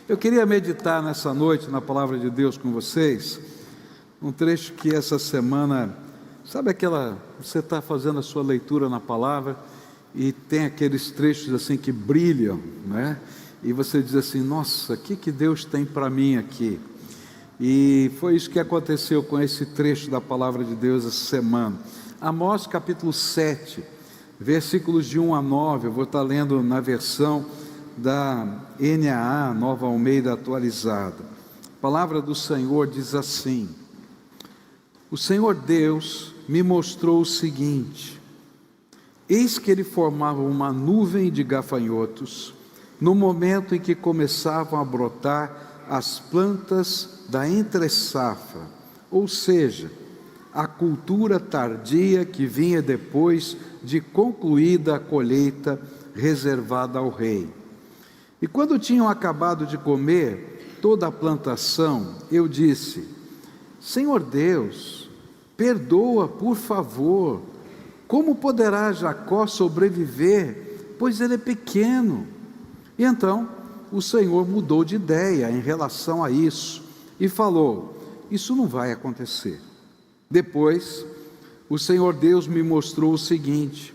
Eu queria meditar nessa noite na palavra de Deus com vocês, um trecho que essa semana, sabe aquela, você está fazendo a sua leitura na palavra e tem aqueles trechos assim que brilham, né? E você diz assim, nossa, o que Deus tem para mim aqui? E foi isso que aconteceu com esse trecho da palavra de Deus essa semana. Amós capítulo 7, versículos de 1 a 9, eu vou estar lendo na versão da NAA, Nova Almeida Atualizada. A palavra do Senhor diz assim: o Senhor Deus me mostrou o seguinte: eis que ele formava uma nuvem de gafanhotos, no momento em que começavam a brotar as plantas da entre-safra, ou seja, a cultura tardia que vinha depois de concluída a colheita reservada ao rei. E quando tinham acabado de comer toda a plantação, eu disse: Senhor Deus, perdoa, por favor, como poderá Jacó sobreviver, pois ele é pequeno? E então o Senhor mudou de ideia em relação a isso e falou: isso não vai acontecer. Depois, o Senhor Deus me mostrou o seguinte: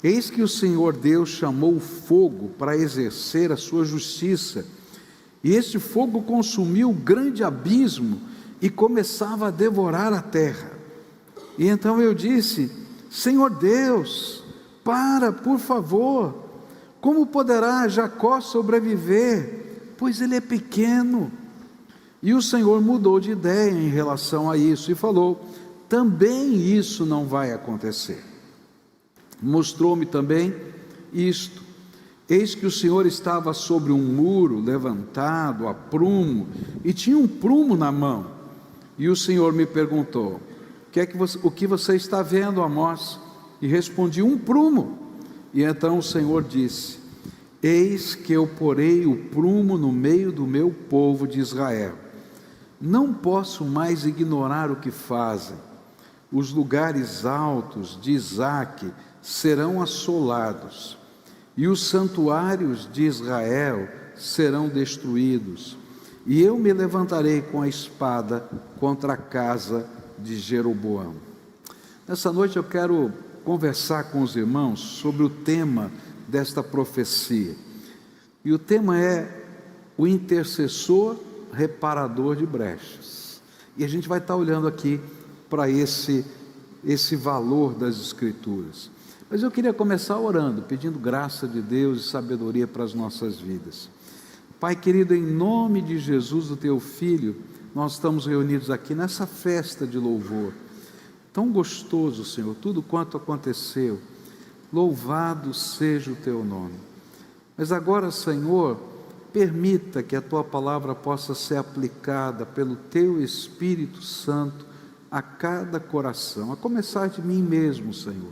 eis que o Senhor Deus chamou o fogo para exercer a sua justiça, e este fogo consumiu o grande abismo e começava a devorar a terra. E então eu disse: Senhor Deus, por favor, como poderá Jacó sobreviver, pois ele é pequeno? E o Senhor mudou de ideia em relação a isso e falou: também isso não vai acontecer. Mostrou-me também isto: eis que o Senhor estava sobre um muro levantado a prumo, e tinha um prumo na mão. E o Senhor me perguntou: o que você está vendo, Amós? E respondi: um prumo. E então o Senhor disse: eis que eu porei o prumo no meio do meu povo de Israel. Não posso mais ignorar o que fazem. Os lugares altos de Isaque serão assolados, e os santuários de Israel serão destruídos, e eu me levantarei com a espada contra a casa de Jeroboão. Nessa noite eu quero conversar com os irmãos sobre o tema desta profecia, e o tema é o intercessor reparador de brechas, e a gente vai estar olhando aqui para esse valor das Escrituras. Mas eu queria começar orando, pedindo graça de Deus e sabedoria para as nossas vidas. Pai querido, em nome de Jesus, o Teu Filho, nós estamos reunidos aqui nessa festa de louvor. Tão gostoso, Senhor, tudo quanto aconteceu. Louvado seja o Teu nome. Mas agora, Senhor, permita que a Tua palavra possa ser aplicada pelo Teu Espírito Santo a cada coração, a começar de mim mesmo, Senhor.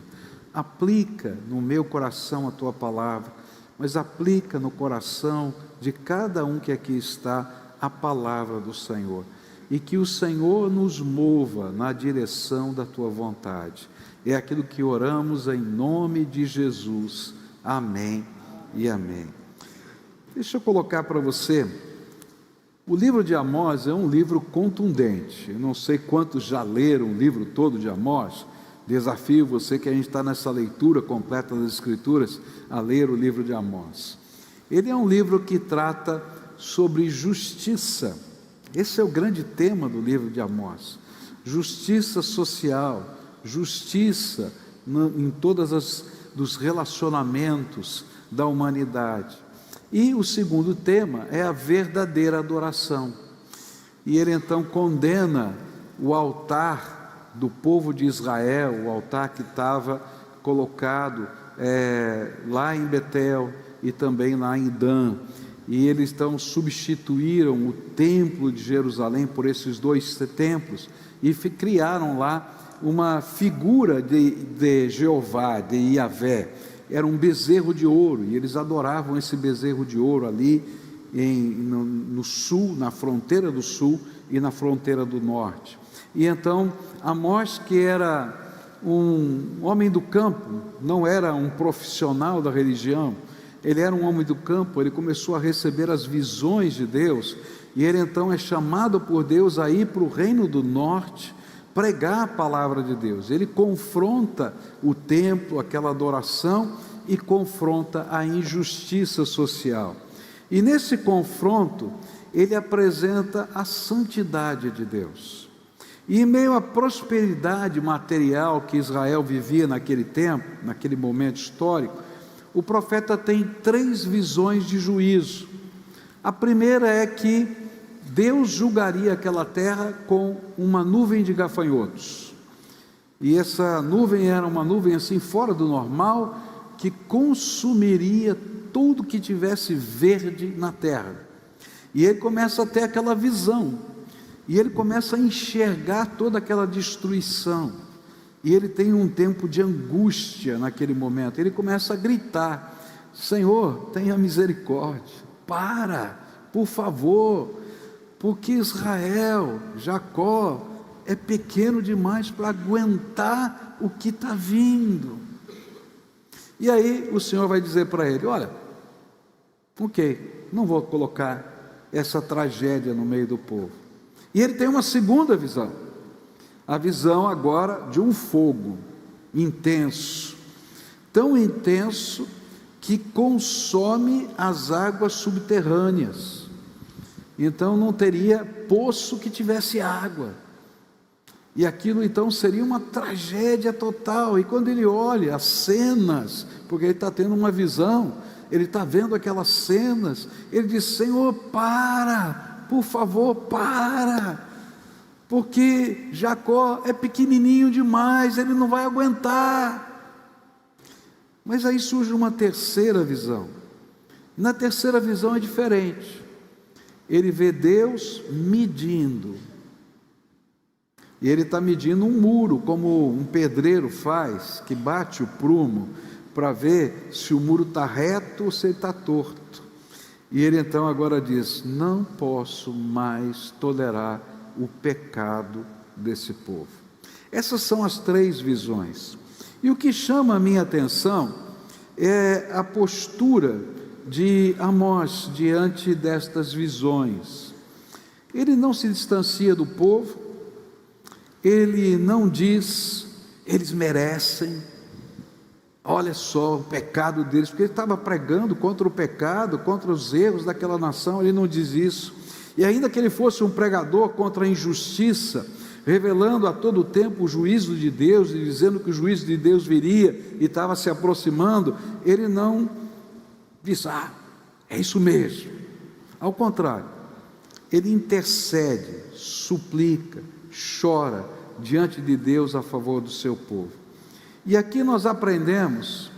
Aplica no meu coração a Tua palavra, mas aplica no coração de cada um que aqui está a palavra do Senhor, e que o Senhor nos mova na direção da Tua vontade. É aquilo que oramos em nome de Jesus. Amém e amém. Deixa eu colocar para você, o livro de Amós é um livro contundente. Eu não sei quantos já leram o livro todo de Amós. Desafio você que a gente está nessa leitura completa das Escrituras a ler o livro de Amós. Ele é um livro que trata sobre justiça. Esse é o grande tema do livro de Amós: justiça social, justiça em todas os relacionamentos da humanidade. E o segundo tema é a verdadeira adoração. E ele então condena o altar do povo de Israel, o altar que estava colocado lá em Betel e também lá em Dan. E eles então substituíram o templo de Jerusalém por esses dois templos e criaram lá uma figura de Jeová, de Yahvé. Era um bezerro de ouro, e eles adoravam esse bezerro de ouro ali no sul, na fronteira do sul e na fronteira do norte. E então Amós, que era um homem do campo, não era um profissional da religião, ele era um homem do campo, ele começou a receber as visões de Deus, e ele então é chamado por Deus a ir para o reino do norte, pregar a palavra de Deus. Ele confronta o templo, aquela adoração, e confronta a injustiça social. E nesse confronto, ele apresenta a santidade de Deus. E em meio à prosperidade material que Israel vivia naquele tempo, naquele momento histórico, o profeta tem 3 visões de juízo. A primeira é que Deus julgaria aquela terra com uma nuvem de gafanhotos. E essa nuvem era uma nuvem assim fora do normal, que consumiria tudo que tivesse verde na terra. E ele começa a ter aquela visão, e ele começa a enxergar toda aquela destruição, e ele tem um tempo de angústia naquele momento. Ele começa a gritar: Senhor, tenha misericórdia, por favor, porque Israel, Jacó, é pequeno demais para aguentar o que está vindo. E aí o Senhor vai dizer para ele: olha, ok, não vou colocar essa tragédia no meio do povo. E ele tem uma segunda visão, a visão agora de um fogo intenso, tão intenso que consome as águas subterrâneas. Então não teria poço que tivesse água, e aquilo então seria uma tragédia total. E quando ele olha as cenas, porque ele está tendo uma visão, ele está vendo aquelas cenas, ele diz: Senhor, por favor, porque Jacó é pequenininho demais, ele não vai aguentar. Mas aí surge uma terceira visão. Na terceira visão é diferente. Ele vê Deus medindo, e ele está medindo um muro, como um pedreiro faz, que bate o prumo para ver se o muro está reto ou se ele está torto. E ele então agora diz: não posso mais tolerar o pecado desse povo. Essas são as 3 visões. E o que chama a minha atenção é a postura de Amós diante destas visões. Ele não se distancia do povo, ele não diz: eles merecem, olha só o pecado deles, porque ele estava pregando contra o pecado, contra os erros daquela nação. Ele não diz isso. E ainda que ele fosse um pregador contra a injustiça, revelando a todo tempo o juízo de Deus, e dizendo que o juízo de Deus viria e estava se aproximando, ele não diz: é isso mesmo. Ao contrário, ele intercede, suplica, chora diante de Deus a favor do seu povo. E aqui nós aprendemos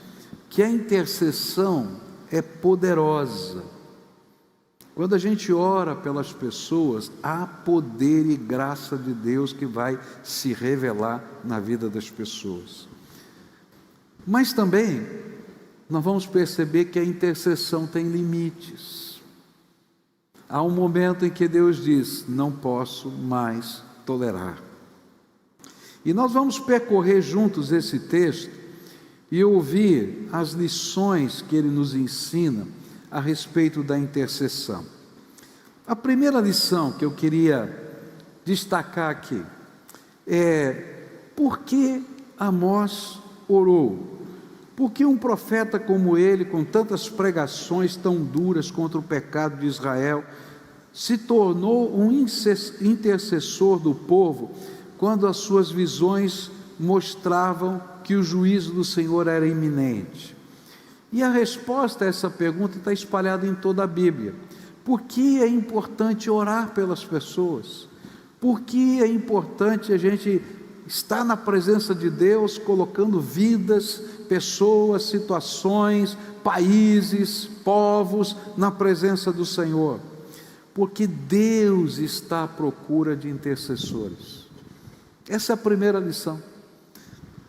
que a intercessão é poderosa. Quando a gente ora pelas pessoas, há poder e graça de Deus que vai se revelar na vida das pessoas. Mas também nós vamos perceber que a intercessão tem limites. Há um momento em que Deus diz: não posso mais tolerar. E nós vamos percorrer juntos esse texto e ouvir as lições que ele nos ensina a respeito da intercessão. A primeira lição que eu queria destacar aqui é: por que Amós orou? Por que um profeta como ele, com tantas pregações tão duras contra o pecado de Israel, se tornou um intercessor do povo, quando as suas visões mostravam que o juízo do Senhor era iminente? E a resposta a essa pergunta está espalhada em toda a Bíblia. Por que é importante orar pelas pessoas? Por que é importante a gente estar na presença de Deus, colocando vidas, pessoas, situações, países, povos na presença do Senhor? Porque Deus está à procura de intercessores. Essa é a primeira lição.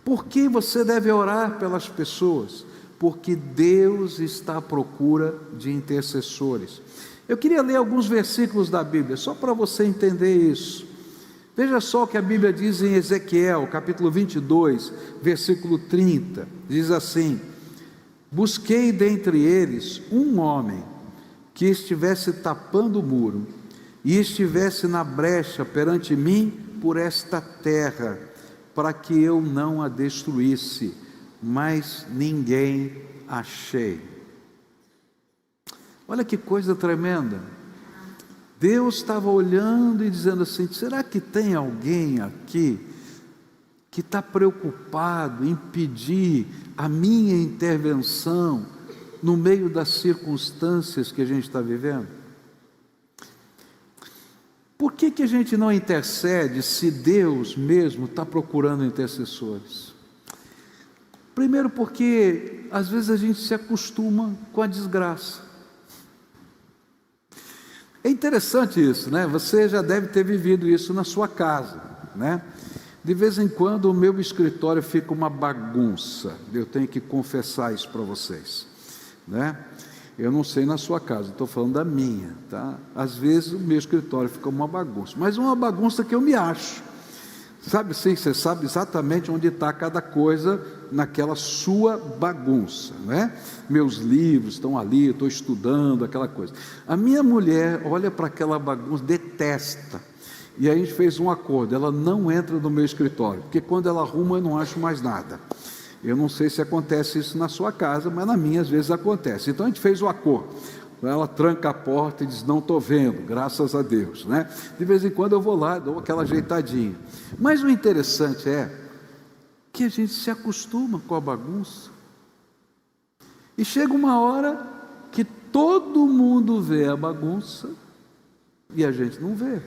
Por que você deve orar pelas pessoas? Porque Deus está à procura de intercessores. Eu queria ler alguns versículos da Bíblia, só para você entender isso. Veja só o que a Bíblia diz em Ezequiel, capítulo 22, versículo 30. Diz assim: busquei dentre eles um homem que estivesse tapando o muro e estivesse na brecha perante mim por esta terra, para que eu não a destruísse, mas ninguém achei. Olha que coisa tremenda. Deus estava olhando e dizendo assim: será que tem alguém aqui que está preocupado em pedir a minha intervenção no meio das circunstâncias que a gente está vivendo? Por que a gente não intercede se Deus mesmo está procurando intercessores? Primeiro porque às vezes a gente se acostuma com a desgraça. É interessante isso, né? Você já deve ter vivido isso na sua casa, né? De vez em quando o meu escritório fica uma bagunça, eu tenho que confessar isso para vocês, né? Eu não sei na sua casa, estou falando da minha, tá? Às vezes o meu escritório fica uma bagunça, mas uma bagunça que eu me acho, sabe assim, você sabe exatamente onde está cada coisa naquela sua bagunça, né? Meus livros estão ali, eu estou estudando, aquela coisa. A minha mulher olha para aquela bagunça, detesta, e aí a gente fez um acordo, ela não entra no meu escritório, porque quando ela arruma eu não acho mais nada. Eu não sei se acontece isso na sua casa, mas na minha às vezes acontece. Então a gente fez o acordo. Ela tranca a porta e diz: não estou vendo, graças a Deus, né? De vez em quando eu vou lá, dou aquela ajeitadinha. Mas o interessante é que a gente se acostuma com a bagunça. E chega uma hora que todo mundo vê a bagunça e a gente não vê.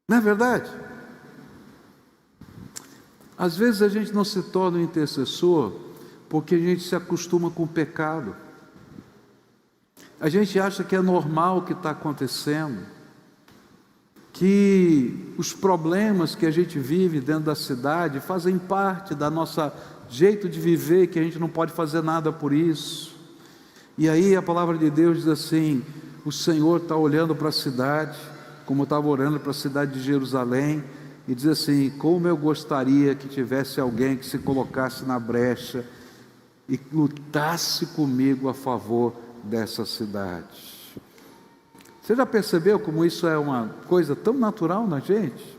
Não é verdade? Às vezes a gente não se torna um intercessor porque a gente se acostuma com o pecado. A gente acha que é normal o que está acontecendo, que os problemas que a gente vive dentro da cidade fazem parte da nossa jeito de viver, que a gente não pode fazer nada por isso. E aí a palavra de Deus diz assim: o Senhor está olhando para a cidade, como estava olhando para a cidade de Jerusalém, e diz assim: como eu gostaria que tivesse alguém que se colocasse na brecha e lutasse comigo a favor dessa cidade. Você já percebeu como isso é uma coisa tão natural na gente?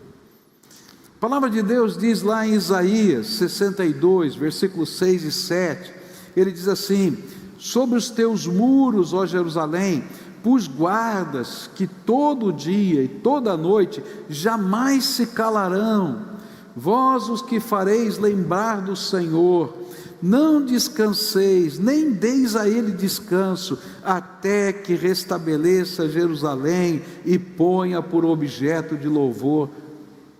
A palavra de Deus diz lá em Isaías 62, versículos 6 e 7, ele diz assim: sobre os teus muros, ó Jerusalém, pus guardas que todo dia e toda noite jamais se calarão. Vós os que fareis lembrar do Senhor, não descanseis, nem deis a ele descanso, até que restabeleça Jerusalém e ponha por objeto de louvor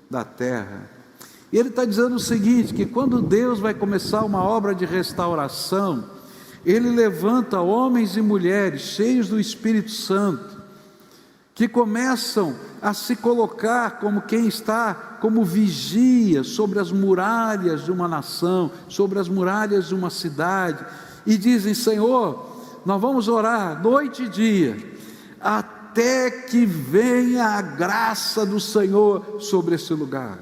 da terra. E ele está dizendo o seguinte, que quando Deus vai começar uma obra de restauração, Ele levanta homens e mulheres cheios do Espírito Santo, que começam a se colocar como quem está como vigia sobre as muralhas de uma nação, sobre as muralhas de uma cidade, e dizem: Senhor, nós vamos orar noite e dia, até que venha a graça do Senhor sobre esse lugar.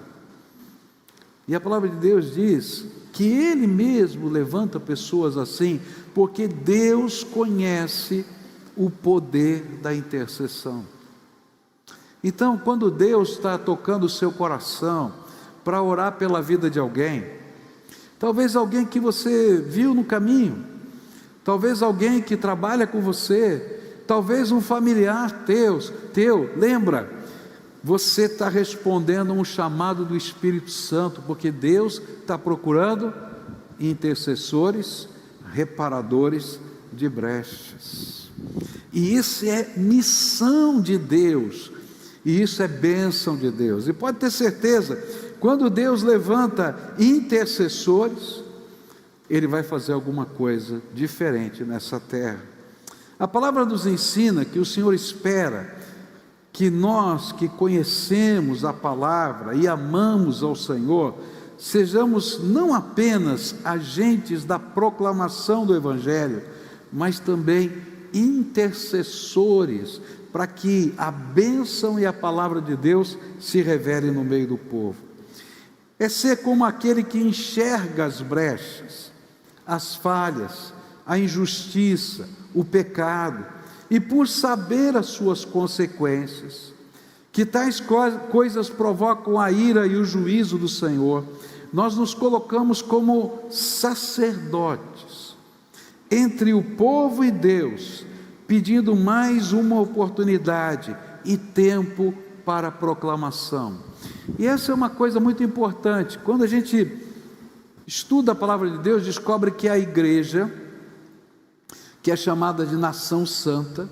E a palavra de Deus diz que Ele mesmo levanta pessoas assim, porque Deus conhece o poder da intercessão. Então, quando Deus está tocando o seu coração para orar pela vida de alguém, talvez alguém que você viu no caminho, talvez alguém que trabalha com você, talvez um familiar teu, lembra? Você está respondendo a um chamado do Espírito Santo, porque Deus está procurando intercessores, reparadores de brechas. E isso é missão de Deus, e isso é bênção de Deus. E pode ter certeza, quando Deus levanta intercessores, Ele vai fazer alguma coisa diferente nessa terra. A palavra nos ensina que o Senhor espera que nós que conhecemos a palavra e amamos ao Senhor, sejamos não apenas agentes da proclamação do Evangelho, mas também intercessores, para que a bênção e a palavra de Deus se revelem no meio do povo. É ser como aquele que enxerga as brechas, as falhas, a injustiça, o pecado, e por saber as suas consequências, que tais coisas provocam a ira e o juízo do Senhor, nós nos colocamos como sacerdotes entre o povo e Deus, pedindo mais uma oportunidade e tempo para a proclamação. E essa é uma coisa muito importante. Quando a gente estuda a palavra de Deus, descobre que a igreja, que é chamada de nação santa,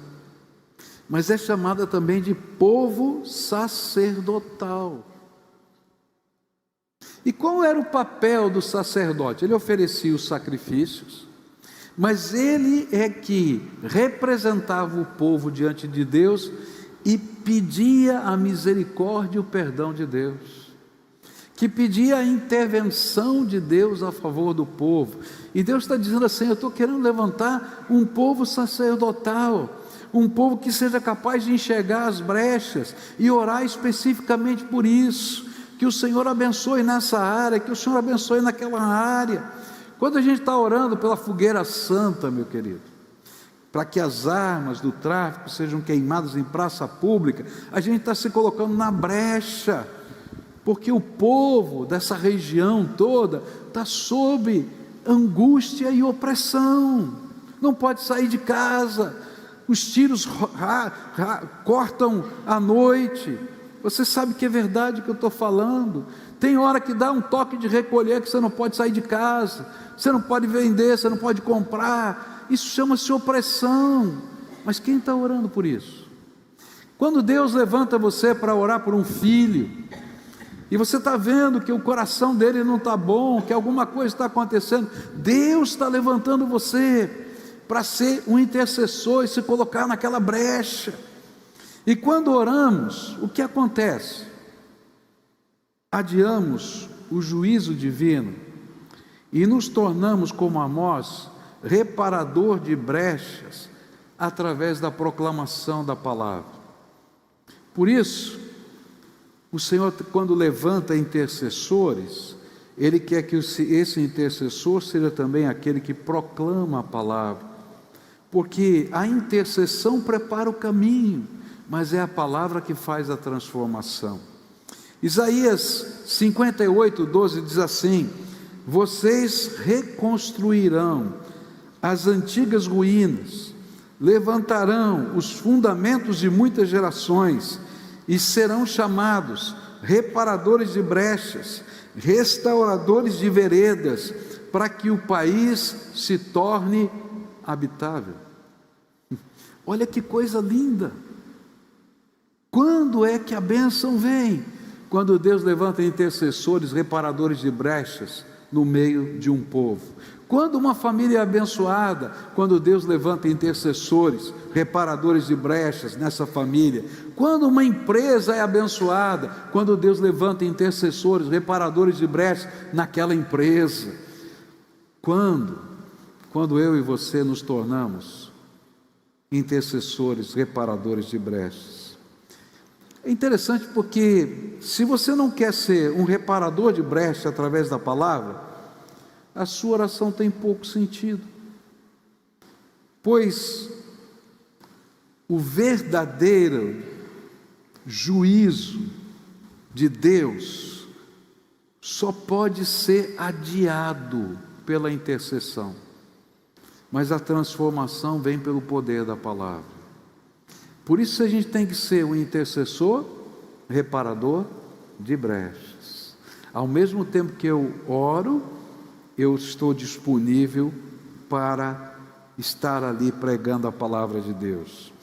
mas é chamada também de povo sacerdotal. E qual era o papel do sacerdote? Ele oferecia os sacrifícios, mas ele é que representava o povo diante de Deus e pedia a misericórdia e o perdão de Deus, que pedia a intervenção de Deus a favor do povo. E Deus está dizendo assim: eu estou querendo levantar um povo sacerdotal, um povo que seja capaz de enxergar as brechas e orar especificamente por isso, que o Senhor abençoe nessa área, que o Senhor abençoe naquela área. Quando a gente está orando pela fogueira santa, meu querido, para que as armas do tráfico sejam queimadas em praça pública, a gente está se colocando na brecha, porque o povo dessa região toda está sob angústia e opressão, não pode sair de casa, os tiros cortam à noite. Você sabe que é verdade o que eu estou falando. Tem hora que dá um toque de recolher, que você não pode sair de casa, você não pode vender, você não pode comprar. Isso chama-se opressão. Mas quem está orando por isso? Quando Deus levanta você para orar por um filho, e você está vendo que o coração dele não está bom, que alguma coisa está acontecendo, Deus está levantando você para ser um intercessor e se colocar naquela brecha. E quando oramos, o que acontece? Adiamos o juízo divino e nos tornamos, como Amós, reparador de brechas através da proclamação da palavra. Por isso, o Senhor, quando levanta intercessores, Ele quer que esse intercessor seja também aquele que proclama a palavra, porque a intercessão prepara o caminho, mas é a palavra que faz a transformação. Isaías 58:12 diz assim: vocês reconstruirão as antigas ruínas, levantarão os fundamentos de muitas gerações, e serão chamados reparadores de brechas, restauradores de veredas, para que o país se torne habitável. Olha que coisa linda! Quando é que a bênção vem? Quando Deus levanta intercessores, reparadores de brechas no meio de um povo. Quando uma família é abençoada, quando Deus levanta intercessores, reparadores de brechas nessa família. Quando uma empresa é abençoada, quando Deus levanta intercessores, reparadores de brechas naquela empresa. Quando eu e você nos tornamos intercessores, reparadores de brechas. É interessante porque, se você não quer ser um reparador de brecha através da palavra, a sua oração tem pouco sentido, pois o verdadeiro juízo de Deus só pode ser adiado pela intercessão, mas a transformação vem pelo poder da palavra. Por isso a gente tem que ser um intercessor, reparador de brechas. Ao mesmo tempo que eu oro, eu estou disponível para estar ali pregando a palavra de Deus.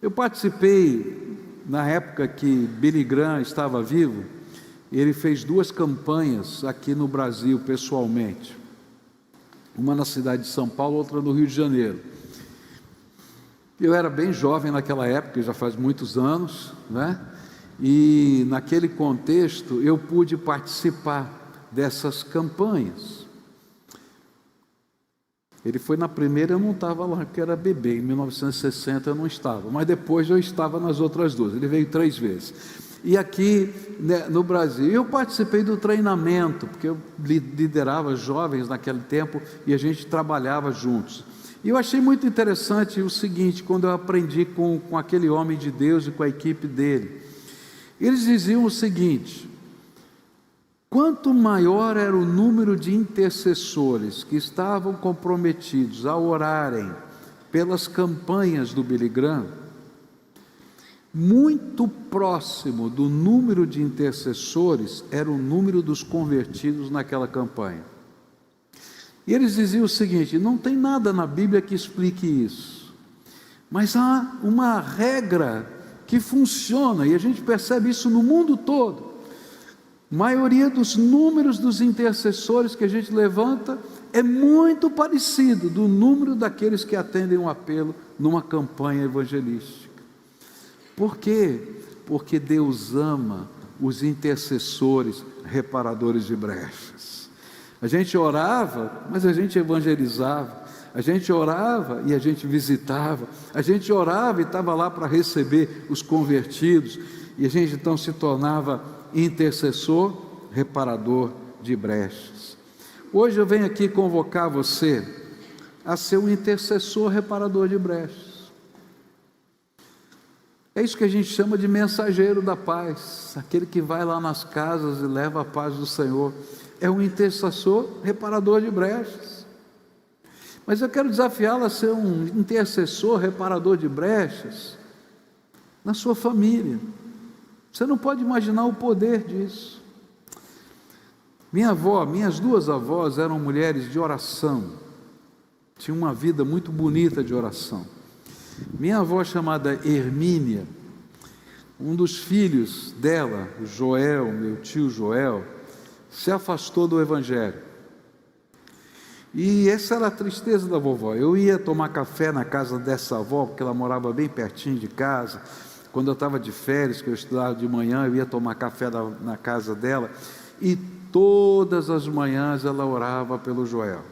Eu participei, na época que Billy Graham estava vivo, ele fez 2 campanhas aqui no Brasil, pessoalmente. Uma na cidade de São Paulo, outra no Rio de Janeiro. Eu era bem jovem naquela época, já faz muitos anos, né? E naquele contexto eu pude participar dessas campanhas. Ele foi na primeira, eu não estava lá, porque era bebê, em 1960 eu não estava, mas depois eu estava nas outras 2, ele veio 3 vezes. e aqui, né, no Brasil. Eu participei do treinamento, porque eu liderava jovens naquele tempo e a gente trabalhava juntos. E eu achei muito interessante o seguinte, quando eu aprendi com aquele homem de Deus e com a equipe dele. Eles diziam o seguinte: quanto maior era o número de intercessores que estavam comprometidos a orarem pelas campanhas do Billy Graham, muito próximo do número de intercessores era o número dos convertidos naquela campanha. E eles diziam o seguinte: não tem nada na Bíblia que explique isso, mas há uma regra que funciona, e a gente percebe isso no mundo todo. A maioria dos números dos intercessores que a gente levanta é muito parecido do número daqueles que atendem um apelo numa campanha evangelística. Por quê? Porque Deus ama os intercessores reparadores de brechas. A gente orava, mas a gente evangelizava. A gente orava e a gente visitava. A gente orava e estava lá para receber os convertidos. E a gente então se tornava intercessor reparador de brechas. Hoje eu venho aqui convocar você a ser um intercessor reparador de brechas. É isso que a gente chama de mensageiro da paz, aquele que vai lá nas casas e leva a paz do Senhor. É um intercessor reparador de brechas. Mas eu quero desafiá-lo a ser um intercessor reparador de brechas na sua família. Você não pode imaginar o poder disso. Minhas duas avós eram mulheres de oração, tinham uma vida muito bonita de oração. Minha avó, chamada Hermínia, um dos filhos dela, Joel, meu tio Joel, se afastou do Evangelho. E essa era a tristeza da vovó. Eu ia tomar café na casa dessa avó, porque ela morava bem pertinho de casa. Quando eu estava de férias, que eu estudava de manhã, eu ia tomar café na casa dela, e todas as manhãs ela orava pelo Joel,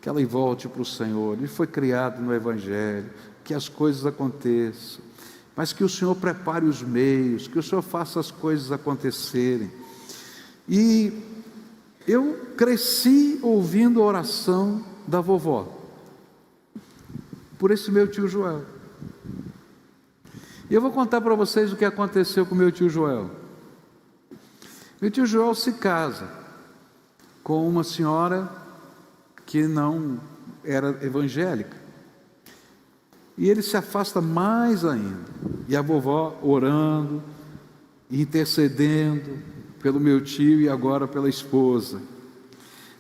que ela volte para o Senhor. Ele foi criado no Evangelho, que as coisas aconteçam, mas que o Senhor prepare os meios, que o Senhor faça as coisas acontecerem. E eu cresci ouvindo a oração da vovó, por esse meu tio Joel. E eu vou contar para vocês o que aconteceu com meu tio Joel. Meu tio Joel se casa com uma senhora que não era evangélica, e ele se afasta mais ainda, e a vovó orando, intercedendo pelo meu tio e agora pela esposa.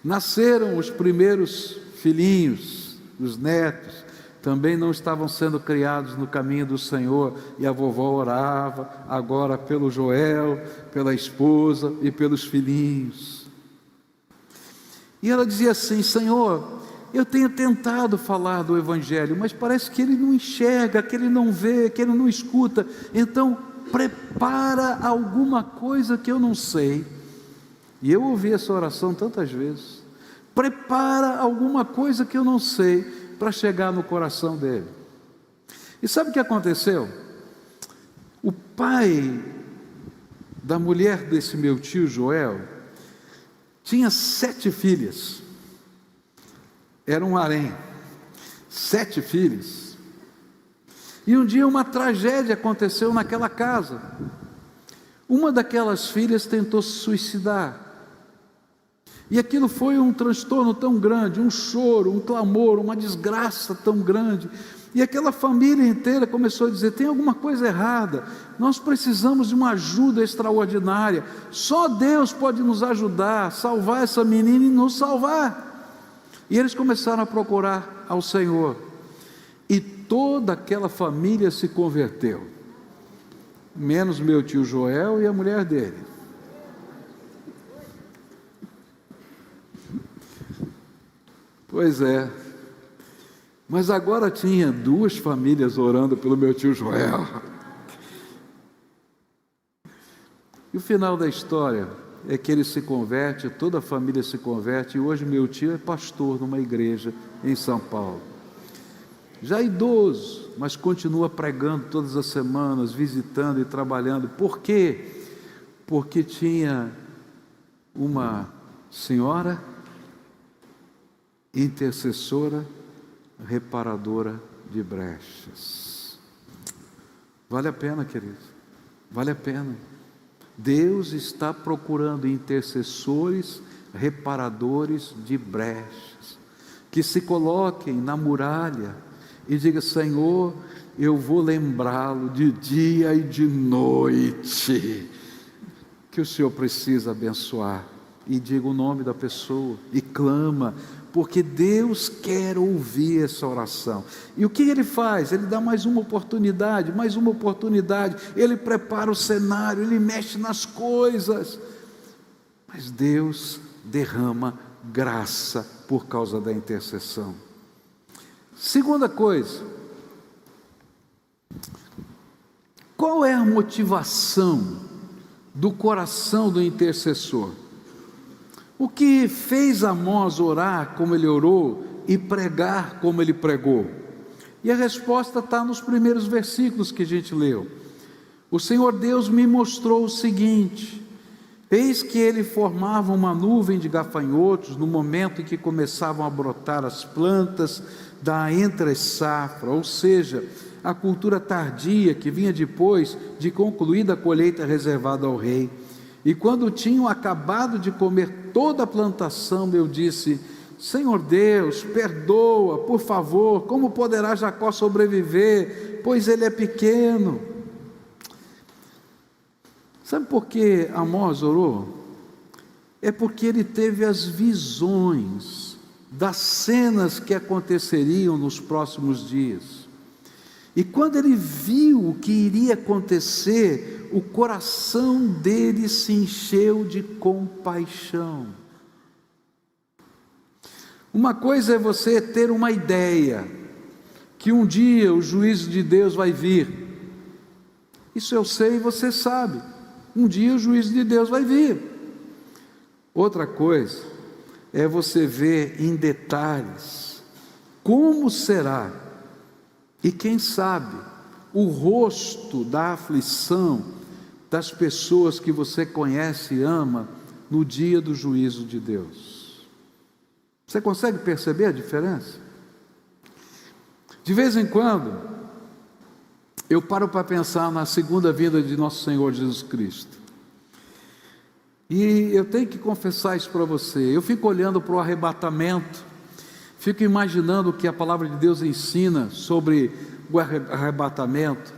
Nasceram os primeiros filhinhos, os netos, também não estavam sendo criados no caminho do Senhor, e a vovó orava agora pelo Joel, pela esposa e pelos filhinhos. E ela dizia assim: Senhor, eu tenho tentado falar do Evangelho, mas parece que ele não enxerga, que ele não vê, que ele não escuta. Então, prepara alguma coisa que eu não sei. E eu ouvi essa oração tantas vezes. Prepara alguma coisa que eu não sei para chegar no coração dele. E sabe o que aconteceu? O pai da mulher desse meu tio Joel tinha 7 filhas. Era um harém, 7 filhos. E um dia uma tragédia aconteceu naquela casa. Uma daquelas filhas tentou se suicidar. E aquilo foi um transtorno tão grande, um choro, um clamor, uma desgraça tão grande. E aquela família inteira começou a dizer: tem alguma coisa errada, nós precisamos de uma ajuda extraordinária. Só Deus pode nos ajudar, salvar essa menina e nos salvar. E eles começaram a procurar ao Senhor, e toda aquela família se converteu, menos meu tio Joel e a mulher dele. Pois é, mas agora tinha 2 famílias orando pelo meu tio Joel. E o final da história é que ele se converte, toda a família se converte, e hoje meu tio é pastor numa igreja em São Paulo. já idoso, mas continua pregando todas as semanas, visitando e trabalhando. Por quê? Porque tinha uma senhora intercessora, reparadora de brechas. Vale a pena, querido, vale a pena. Deus está procurando intercessores, reparadores de brechas, que se coloquem na muralha e digam: Senhor, eu vou lembrá-lo de dia e de noite, que o Senhor precisa abençoar, e diga o nome da pessoa, e clama, porque Deus quer ouvir essa oração. E o que Ele faz? Ele dá mais uma oportunidade, Ele prepara o cenário, Ele mexe nas coisas, mas Deus derrama graça por causa da intercessão. Segunda coisa, qual é a motivação do coração do intercessor? O que fez Amós orar como ele orou e pregar como ele pregou? E a resposta está nos primeiros versículos que a gente leu. O Senhor Deus me mostrou o seguinte: eis que ele formava uma nuvem de gafanhotos no momento em que começavam a brotar as plantas da entre-safra, ou seja, a cultura tardia que vinha depois de concluída a colheita reservada ao rei. E quando tinham acabado de comer toda a plantação, eu disse: Senhor Deus, perdoa, por favor, como poderá Jacó sobreviver, pois ele é pequeno? Sabe por que Amós orou? É porque ele teve as visões das cenas que aconteceriam nos próximos dias. E quando ele viu o que iria acontecer, o coração dele se encheu de compaixão. Uma coisa é você ter uma ideia, que um dia o juízo de Deus vai vir. Isso eu sei e você sabe. Um dia o juízo de Deus vai vir. Outra coisa é você ver em detalhes como será, e quem sabe, o rosto da aflição das pessoas que você conhece e ama no dia do juízo de Deus. Você consegue perceber a diferença? De vez em quando, eu paro para pensar na segunda vinda de nosso Senhor Jesus Cristo. E eu tenho que confessar isso para você. Eu fico olhando para o arrebatamento, fico imaginando o que a palavra de Deus ensina sobre o arrebatamento,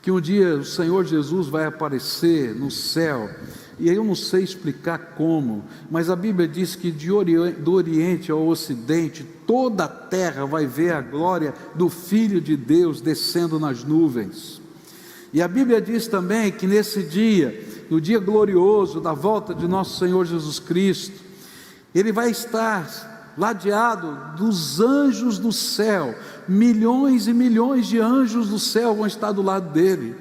que um dia o Senhor Jesus vai aparecer no céu, e eu não sei explicar como, mas a Bíblia diz que do Oriente ao Ocidente, toda a terra vai ver a glória do Filho de Deus descendo nas nuvens. E a Bíblia diz também que nesse dia, no dia glorioso da volta de nosso Senhor Jesus Cristo, Ele vai estar ladeado dos anjos do céu, milhões e milhões de anjos do céu vão estar do lado dele.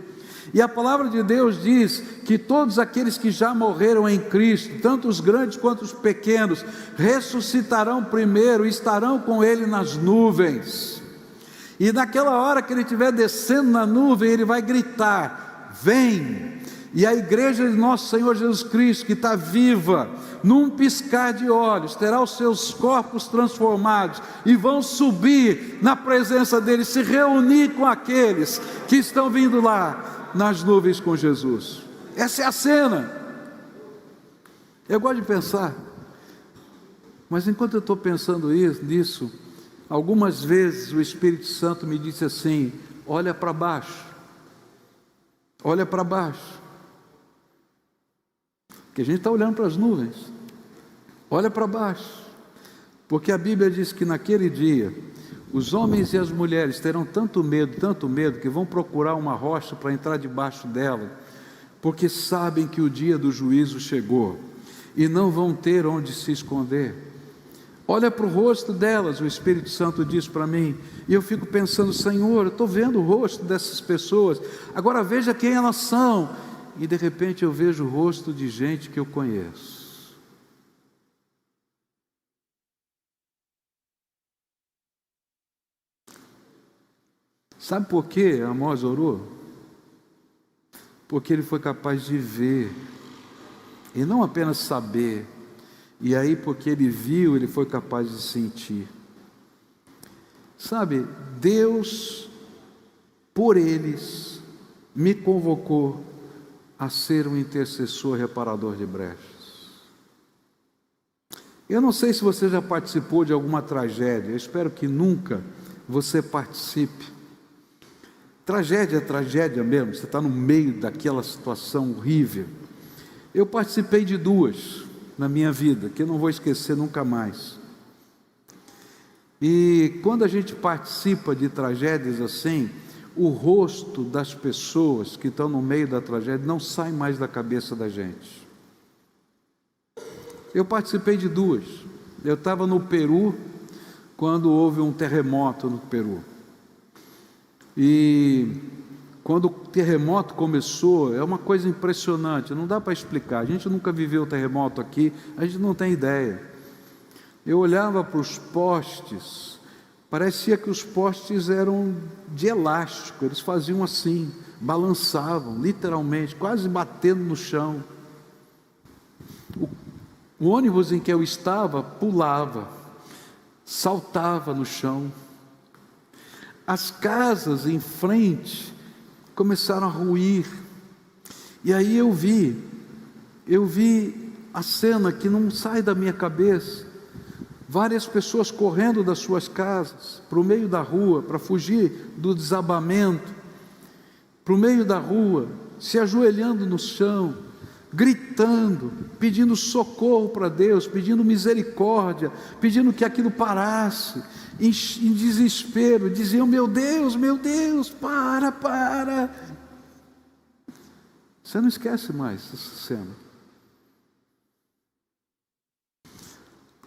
E a palavra de Deus diz que todos aqueles que já morreram em Cristo, tanto os grandes quanto os pequenos, ressuscitarão primeiro e estarão com Ele nas nuvens. E naquela hora que Ele estiver descendo na nuvem, Ele vai gritar: vem! E a igreja de nosso Senhor Jesus Cristo, que está viva, num piscar de olhos, terá os seus corpos transformados, e vão subir na presença dele, se reunir com aqueles que estão vindo lá, nas nuvens com Jesus. Essa é a cena. Eu gosto de pensar, mas enquanto eu estou pensando nisso, algumas vezes o Espírito Santo me disse assim: olha para baixo, olha para baixo. Porque a gente está olhando para as nuvens, olha para baixo, porque a Bíblia diz que naquele dia, os homens e as mulheres terão tanto medo, que vão procurar uma rocha para entrar debaixo dela, porque sabem que o dia do juízo chegou, e não vão ter onde se esconder. Olha para o rosto delas, o Espírito Santo diz para mim, e eu fico pensando: Senhor, eu estou vendo o rosto dessas pessoas, agora veja quem elas são. E de repente eu vejo o rosto de gente que eu conheço. Sabe por que Amós orou? Porque ele foi capaz de ver, e não apenas saber. E aí, porque ele viu, ele foi capaz de sentir. Sabe, Deus, por eles, me convocou a ser um intercessor reparador de brechas. Eu não sei se você já participou de alguma tragédia, eu espero que nunca você participe. Tragédia é tragédia mesmo, você está no meio daquela situação horrível. Eu participei de duas na minha vida, que eu não vou esquecer nunca mais. E quando a gente participa de tragédias assim, o rosto das pessoas que estão no meio da tragédia não sai mais da cabeça da gente. Eu participei de duas. Eu estava no Peru, quando houve um terremoto no Peru. E quando o terremoto começou, é uma coisa impressionante, não dá para explicar. A gente nunca viveu terremoto aqui, a gente não tem ideia. Eu olhava para os postes, parecia que os postes eram de elástico, eles faziam assim, balançavam, literalmente, quase batendo no chão. O ônibus em que eu estava pulava, saltava no chão. As casas em frente começaram a ruir. E aí eu vi a cena que não sai da minha cabeça. Várias pessoas correndo das suas casas para o meio da rua, para fugir do desabamento, para o meio da rua, se ajoelhando no chão, gritando, pedindo socorro para Deus, pedindo misericórdia, pedindo que aquilo parasse, em desespero, diziam: meu Deus, para. Você não esquece mais essa cena.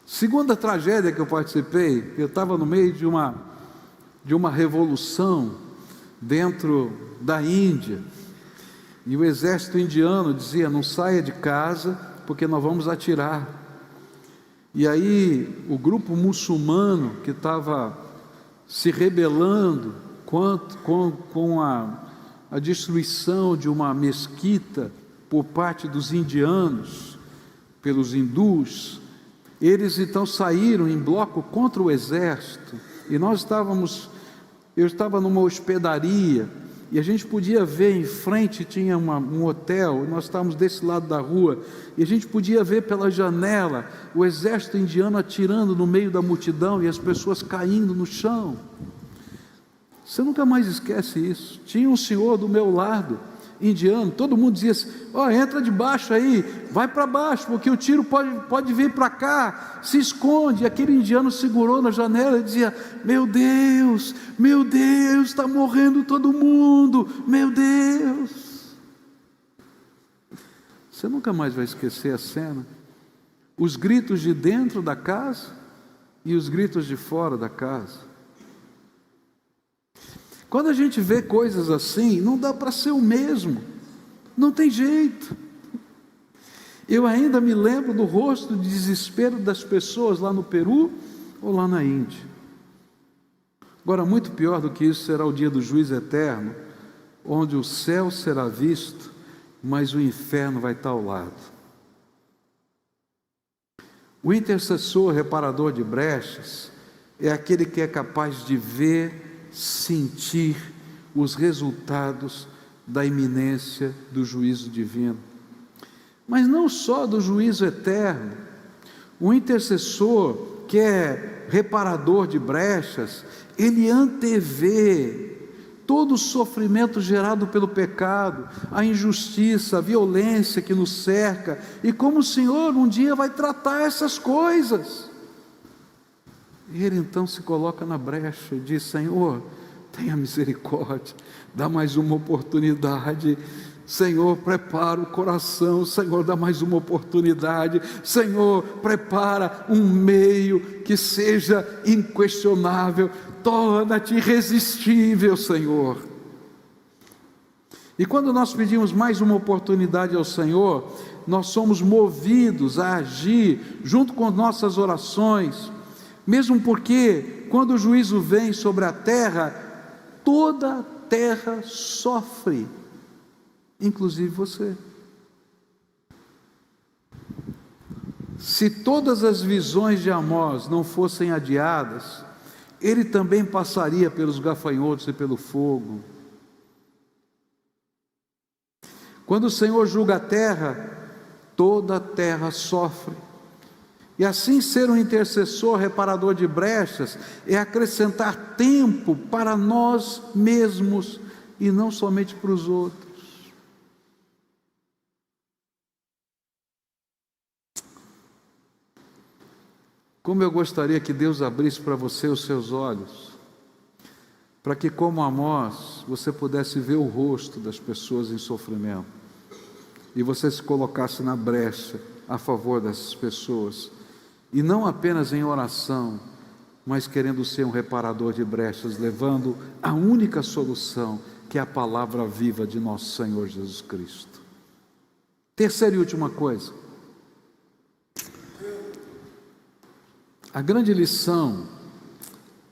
Segunda tragédia que eu participei, eu estava no meio de uma revolução dentro da Índia, e o exército indiano dizia: não saia de casa, porque nós vamos atirar. E aí o grupo muçulmano que estava se rebelando com a destruição de uma mesquita por parte dos indianos, pelos hindus, eles então saíram em bloco contra o exército. E eu estava numa hospedaria, e a gente podia ver em frente, tinha um hotel, nós estávamos desse lado da rua, e a gente podia ver pela janela o exército indiano atirando no meio da multidão e as pessoas caindo no chão. Você nunca mais esquece isso. Tinha um senhor do meu lado, indiano, todo mundo dizia assim: entra debaixo aí, vai para baixo, porque o tiro pode vir para cá, se esconde. E aquele indiano segurou na janela e dizia: meu Deus, está morrendo todo mundo, meu Deus. Você nunca mais vai esquecer a cena, os gritos de dentro da casa e os gritos de fora da casa. Quando a gente vê coisas assim, não dá para ser o mesmo, não tem jeito. Eu ainda me lembro do rosto de desespero das pessoas lá no Peru ou lá na Índia. Agora, muito pior do que isso será o dia do juízo eterno, onde o céu será visto, mas o inferno vai estar ao lado. O intercessor reparador de brechas é aquele que é capaz de ver, sentir os resultados da iminência do juízo divino. Mas não só do juízo eterno. O intercessor, que é reparador de brechas, ele antevê todo o sofrimento gerado pelo pecado, a injustiça, a violência que nos cerca, e como o Senhor um dia vai tratar essas coisas. E ele então se coloca na brecha e diz: Senhor, tenha misericórdia, dá mais uma oportunidade. Senhor, prepara o coração. Senhor, dá mais uma oportunidade. Senhor, prepara um meio que seja inquestionável. Torna-te irresistível, Senhor. E quando nós pedimos mais uma oportunidade ao Senhor, nós somos movidos a agir junto com nossas orações. Mesmo porque, quando o juízo vem sobre a terra, toda a terra sofre, inclusive você. Se todas as visões de Amós não fossem adiadas, ele também passaria pelos gafanhotos e pelo fogo. Quando o Senhor julga a terra, toda a terra sofre. E assim, ser um intercessor, reparador de brechas, é acrescentar tempo para nós mesmos e não somente para os outros. Como eu gostaria que Deus abrisse para você os seus olhos, para que, como Amós, você pudesse ver o rosto das pessoas em sofrimento, e você se colocasse na brecha a favor dessas pessoas, e não apenas em oração, mas querendo ser um reparador de brechas, levando a única solução, que é a palavra viva de nosso Senhor Jesus Cristo. Terceira e última coisa, a grande lição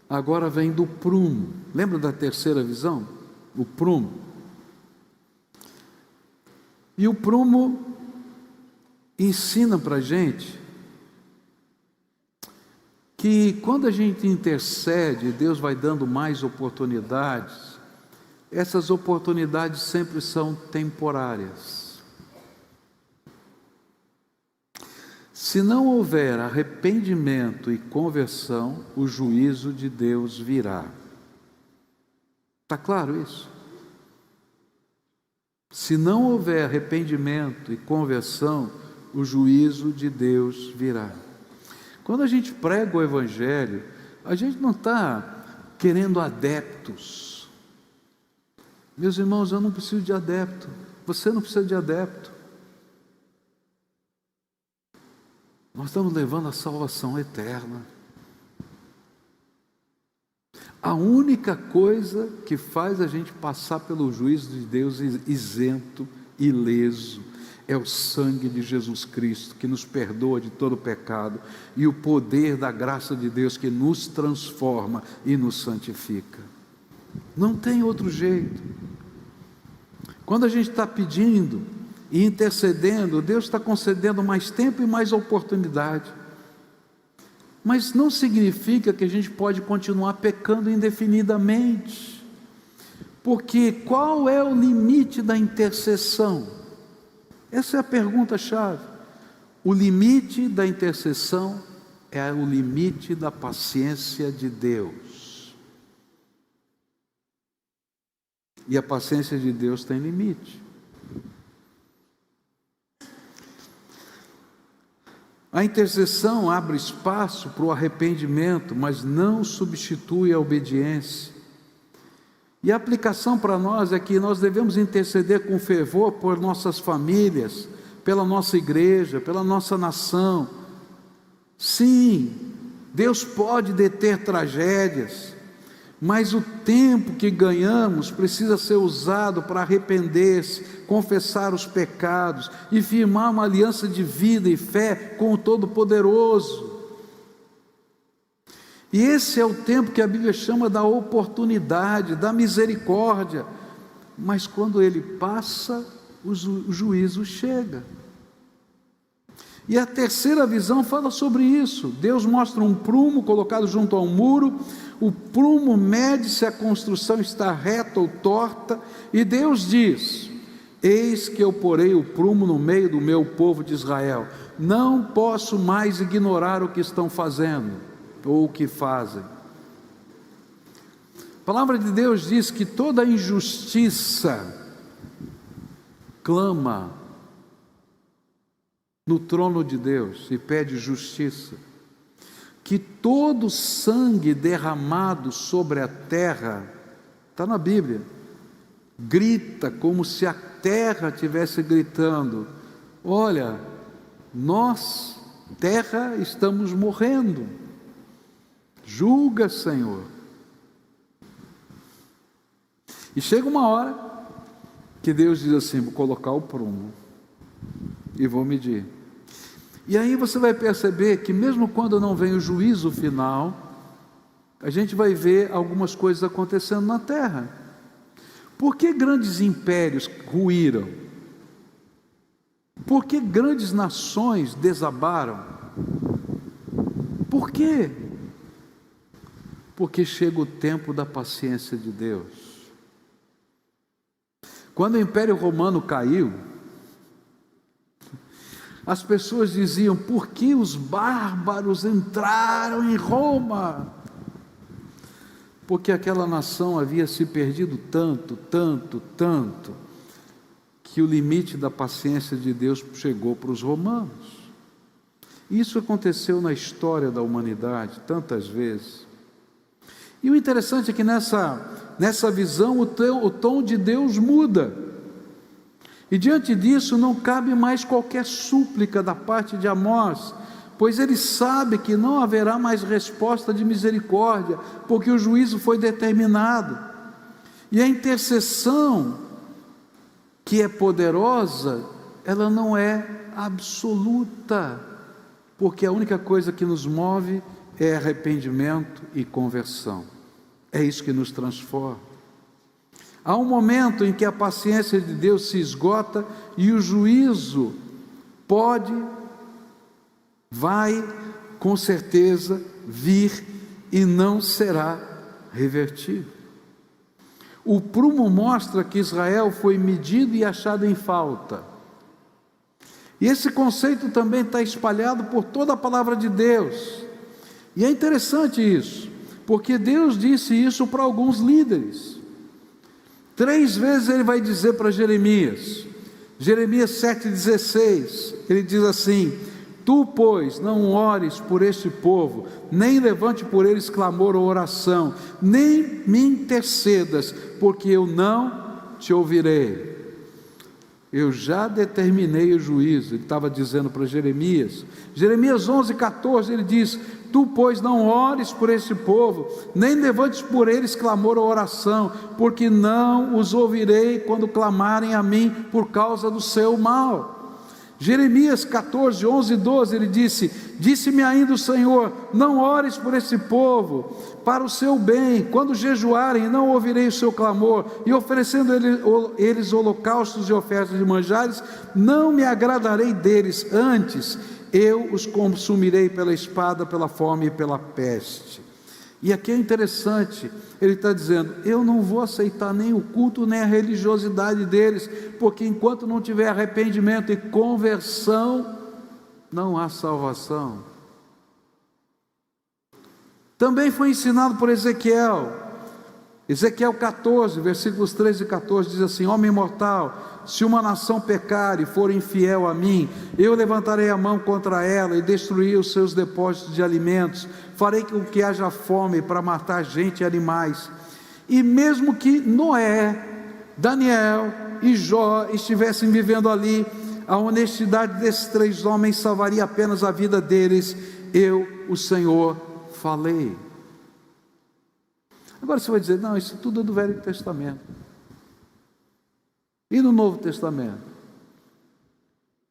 agora vem do prumo. Lembra da terceira visão? O prumo. E o prumo ensina para a gente que quando a gente intercede, Deus vai dando mais oportunidades. Essas oportunidades sempre são temporárias. Se não houver arrependimento e conversão, o juízo de Deus virá. Está claro isso? Se não houver arrependimento e conversão, o juízo de Deus virá. Quando a gente prega o Evangelho, a gente não está querendo adeptos. Meus irmãos, eu não preciso de adepto. Você não precisa de adepto. Nós estamos levando a salvação eterna. A única coisa que faz a gente passar pelo juízo de Deus isento, ileso, é o sangue de Jesus Cristo, que nos perdoa de todo pecado, e o poder da graça de Deus, que nos transforma e nos santifica. Não tem outro jeito. Quando a gente está pedindo e intercedendo, Deus está concedendo mais tempo e mais oportunidade. Mas não significa que a gente pode continuar pecando indefinidamente. Porque qual é o limite da intercessão? Essa é a pergunta-chave. O limite da intercessão é o limite da paciência de Deus. E a paciência de Deus tem limite. A intercessão abre espaço para o arrependimento, mas não substitui a obediência. E a aplicação para nós é que nós devemos interceder com fervor por nossas famílias, pela nossa igreja, pela nossa nação. Sim, Deus pode deter tragédias, mas o tempo que ganhamos precisa ser usado para arrepender-se, confessar os pecados e firmar uma aliança de vida e fé com o Todo-Poderoso. E esse é o tempo que a Bíblia chama da oportunidade, da misericórdia. Mas quando ele passa, o juízo chega. E a terceira visão fala sobre isso. Deus mostra um prumo colocado junto a um muro. O prumo mede se a construção está reta ou torta, e Deus diz: eis que eu porei o prumo no meio do meu povo de Israel. Não posso mais ignorar o que estão fazendo, ou o que fazem. A palavra de Deus diz que toda injustiça clama no trono de Deus e pede justiça. Que todo sangue derramado sobre a terra, está na Bíblia, grita como se a terra estivesse gritando: olha, nós, terra, estamos morrendo, julga, Senhor. E chega uma hora que Deus diz assim: vou colocar o prumo e vou medir. E aí você vai perceber que mesmo quando não vem o juízo final, a gente vai ver algumas coisas acontecendo na terra. Por que grandes impérios ruíram? Por que grandes nações desabaram? Por quê? Porque chega o tempo da paciência de Deus. Quando o Império Romano caiu, as pessoas diziam: por que os bárbaros entraram em Roma? Porque aquela nação havia se perdido tanto, que o limite da paciência de Deus chegou para os romanos. Isso aconteceu na história da humanidade tantas vezes. E o interessante é que nessa visão o tom de Deus muda. E diante disso não cabe mais qualquer súplica da parte de Amós, pois ele sabe que não haverá mais resposta de misericórdia, porque o juízo foi determinado. E a intercessão, que é poderosa, ela não é absoluta, porque a única coisa que nos move é arrependimento e conversão. É isso que nos transforma. Há um momento em que a paciência de Deus se esgota e o juízo vai com certeza vir e não será revertido. O prumo mostra que Israel foi medido e achado em falta. E esse conceito também está espalhado por toda a palavra de Deus. E é interessante isso, porque Deus disse isso para alguns líderes. 3 vezes ele vai dizer para Jeremias. Jeremias 7,16, ele diz assim: tu, pois, não ores por este povo, nem levante por eles clamor ou oração, nem me intercedas, porque eu não te ouvirei. Eu já determinei o juízo. Ele estava dizendo para Jeremias. Jeremias 11,14, ele diz: tu, pois, não ores por este povo, nem levantes por eles clamor ou oração, porque não os ouvirei quando clamarem a mim por causa do seu mal. Jeremias 14, 11 e 12, ele disse-me ainda o Senhor: não ores por esse povo, para o seu bem, quando jejuarem, não ouvirei o seu clamor, e oferecendo eles holocaustos e ofertas de manjares, não me agradarei deles, antes eu os consumirei pela espada, pela fome e pela peste. E aqui é interessante, ele está dizendo: eu não vou aceitar nem o culto, nem a religiosidade deles, porque enquanto não tiver arrependimento e conversão, não há salvação. Também foi ensinado por Ezequiel 14, versículos 13 e 14, diz assim: homem mortal, se uma nação pecar e for infiel a mim, eu levantarei a mão contra ela e destruirei os seus depósitos de alimentos, farei com que haja fome para matar gente e animais. E mesmo que Noé, Daniel e Jó estivessem vivendo ali, a honestidade desses 3 homens salvaria apenas a vida deles. Eu, o Senhor, falei. Agora você vai dizer: não, isso tudo é do Velho Testamento. E no Novo Testamento?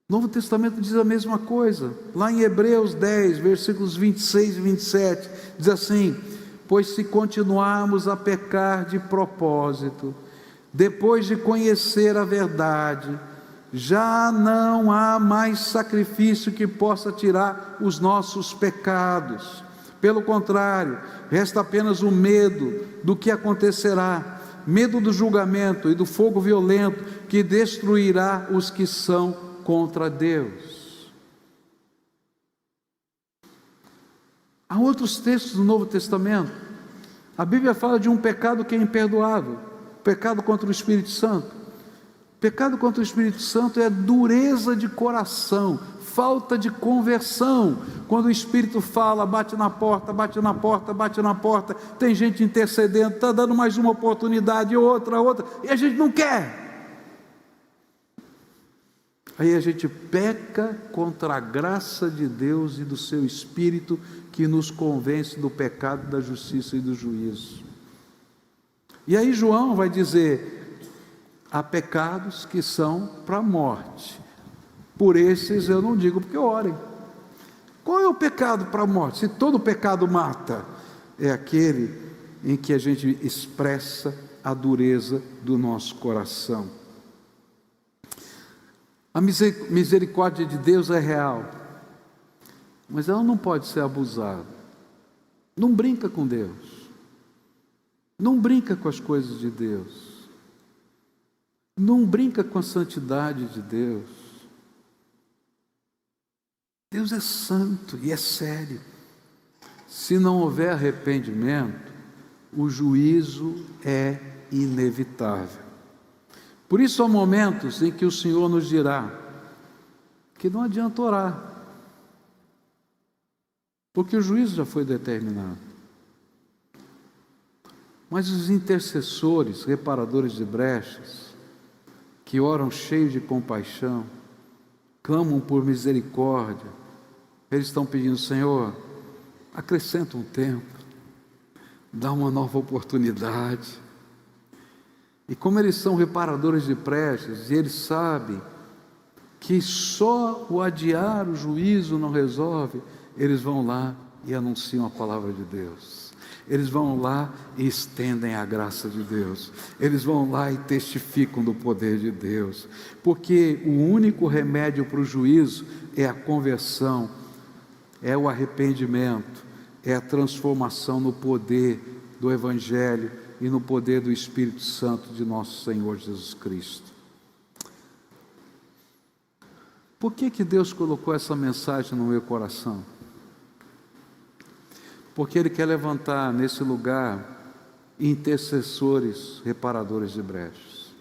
O Novo Testamento diz a mesma coisa. Lá em Hebreus 10, versículos 26 e 27, diz assim: pois se continuarmos a pecar de propósito, depois de conhecer a verdade, já não há mais sacrifício que possa tirar os nossos pecados. Pelo contrário, resta apenas o medo do que acontecerá, medo do julgamento e do fogo violento que destruirá os que são contra Deus. Há outros textos do Novo Testamento. A Bíblia fala de um pecado que é imperdoável, pecado contra o Espírito Santo. Pecado contra o Espírito Santo é dureza de coração, falta de conversão. Quando o Espírito fala: bate na porta, bate na porta, bate na porta, tem gente intercedendo, está dando mais uma oportunidade, outra, e a gente não quer. Aí a gente peca contra a graça de Deus e do seu Espírito, que nos convence do pecado, da justiça e do juízo. E aí João vai dizer: há pecados que são para a morte, por esses eu não digo porque orem. Qual é o pecado para a morte? Se todo pecado mata, é aquele em que a gente expressa a dureza do nosso coração. A misericórdia de Deus é real, mas ela não pode ser abusada. Não brinca com Deus. Não brinca com as coisas de Deus. Não brinca com a santidade de Deus. Deus é santo e é sério. Se não houver arrependimento, o juízo é inevitável. Por isso há momentos em que o Senhor nos dirá que não adianta orar, porque o juízo já foi determinado. Mas os intercessores, reparadores de brechas, que oram cheios de compaixão, clamam por misericórdia, eles estão pedindo: Senhor, acrescenta um tempo, dá uma nova oportunidade. E como eles são reparadores de brechas, e eles sabem que só o adiar o juízo não resolve, eles vão lá e anunciam a palavra de Deus. Eles vão lá e estendem a graça de Deus. Eles vão lá e testificam do poder de Deus. Porque o único remédio para o juízo é a conversão, é o arrependimento, é a transformação no poder do Evangelho e no poder do Espírito Santo de nosso Senhor Jesus Cristo. Por que Deus colocou essa mensagem no meu coração? Porque Ele quer levantar nesse lugar intercessores, reparadores de brechas.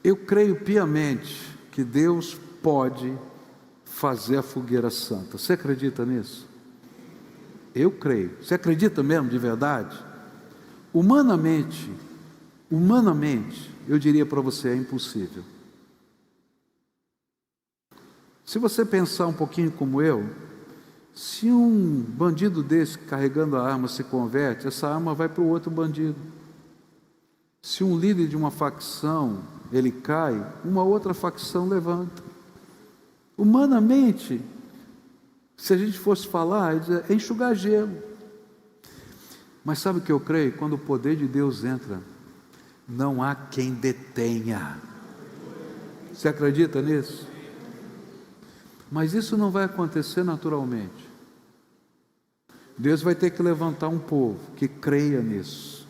Eu creio piamente que Deus pode fazer a fogueira santa. Você acredita nisso? Eu creio. Você acredita mesmo de verdade? Humanamente, eu diria para você, é impossível. Se você pensar um pouquinho como eu, se um bandido desse carregando a arma se converte, essa arma vai para o outro bandido. Se um líder de uma facção ele cai, uma outra facção levanta. Humanamente, se a gente fosse falar, é enxugar gelo. Mas sabe o que eu creio? Quando o poder de Deus entra, não há quem detenha. Você acredita nisso? Mas isso não vai acontecer naturalmente. Deus vai ter que levantar um povo que creia nisso,